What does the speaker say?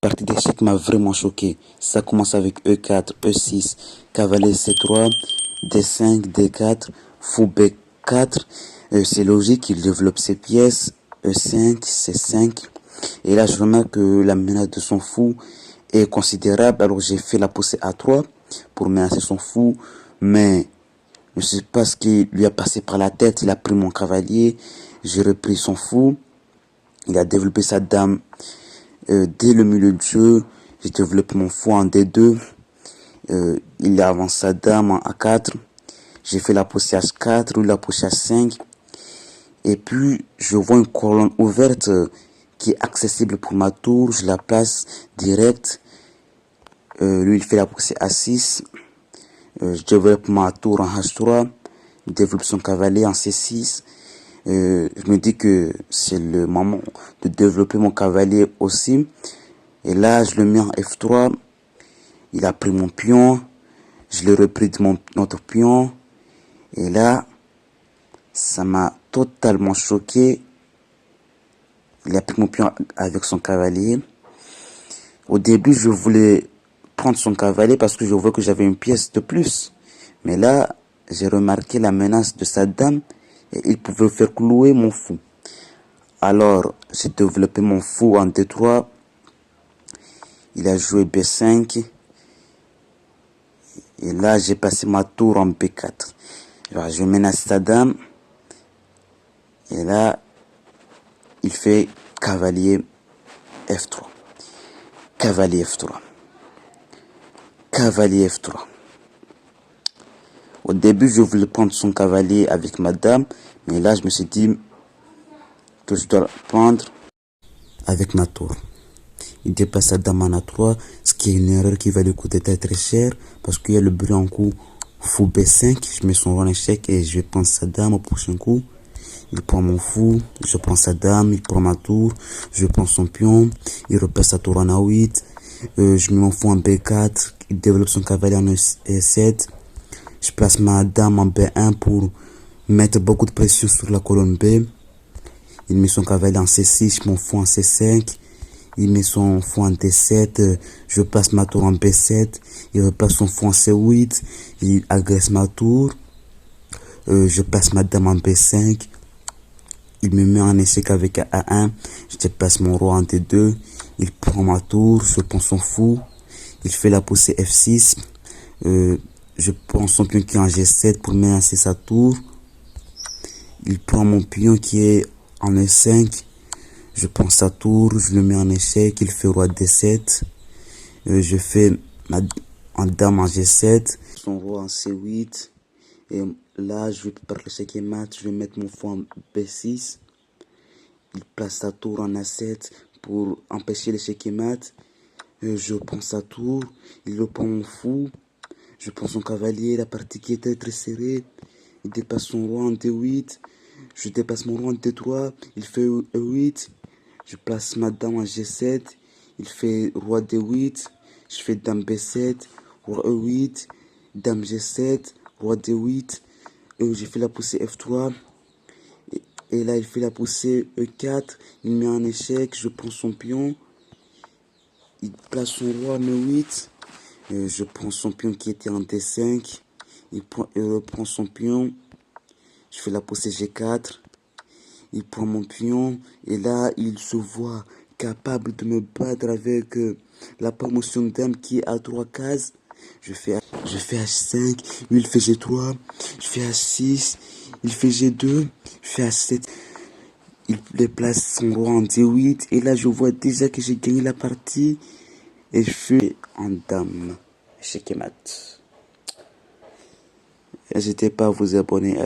partie d'échecs m'a vraiment choqué. Ça commence avec E4, E6, cavalier C3, D5, D4, fou B4. C'est logique, il développe ses pièces. E5, C5. Et là, je remarque que la menace de son fou est considérable. Alors j'ai fait la poussée A3 pour menacer son fou. Mais je sais pas ce qui lui a passé par la tête. Il a pris mon cavalier. J'ai repris son fou. Il a développé sa dame dès le milieu du jeu. J'ai développé mon fou en D2. Il a avancé sa dame en A4. J'ai fait la poussée H4 ou la poussée H5. Et puis, je vois une colonne ouverte qui est accessible pour ma tour. Je la place direct. Lui, il fait la poussée A6. Je développe ma tour en H3. Il développe son cavalier en C6. Je me dis que c'est le moment de développer mon cavalier aussi. Et là, je le mets en F3. Il a pris mon pion. Je l'ai repris de mon autre pion. Et là, ça m'a totalement choqué. Il a pris mon pion avec son cavalier. Au début, je voulais prendre son cavalier parce que je vois que j'avais une pièce de plus. Mais là, j'ai remarqué la menace de sa dame et il pouvait faire clouer mon fou. Alors, j'ai développé mon fou en D3. Il a joué B5. Et là, j'ai passé ma tour en B4. Alors, je menace sa dame. Et là, il fait cavalier F3. Cavalier F3. Cavalier F3. Au début, je voulais prendre son cavalier avec ma dame. Mais là, je me suis dit que je dois le prendre avec ma tour. Il dépasse sa dame en A3, ce qui est une erreur qui va lui coûter très très cher. Parce qu'il y a le bruit en coup fou B5. Je mets son roi en échec et je vais prendre sa dame au prochain coup. Il prend mon fou, je prends sa dame, il prend ma tour, je prends son pion, il repasse sa tour en A8, je mets mon fou en B4, il développe son cavalier en E7, je place ma dame en B1 pour mettre beaucoup de pression sur la colonne B, il met son cavalier en C6, mon fou en C5, il met son fou en D7, je place ma tour en B7, il repasse son fou en C8, il agresse ma tour, je place ma dame en B5, il me met en échec avec A1, je déplace mon roi en D2, il prend ma tour, je prends son fou, il fait la poussée F6, je prends son pion qui est en G7 pour menacer sa tour, il prend mon pion qui est en E5, je prends sa tour, je le mets en échec, il fait roi D7, je fais ma dame en G7, son roi en C8, et là, je vais préparer le checkmate mat, je vais mettre mon fou en B6. Il place sa tour en A7 pour empêcher le checkmate. Je prends sa tour, il reprend mon fou. Je prends son cavalier, la partie qui était très serrée. Il dépasse son roi en D8. Je dépasse mon roi en D3. Il fait E8. Je place ma dame en G7. Il fait roi D8. Je fais dame B7. Roi E8. Dame G7. Roi D8. J'ai fait la poussée F3. Et là, il fait la poussée E4. Il met en échec. Je prends son pion. Il place son roi en E8. Je prends son pion qui était en D5. Il reprend son pion. Je fais la poussée G4. Il prend mon pion. Et là, il se voit capable de me battre avec la promotion dame qui est à 3 cases. Je fais H5, lui il fait G3, je fais H6, il fait G2, je fais H7, il déplace son roi en D8, et là je vois déjà que j'ai gagné la partie, et je fais en dame, checkmate. N'hésitez pas à vous abonner.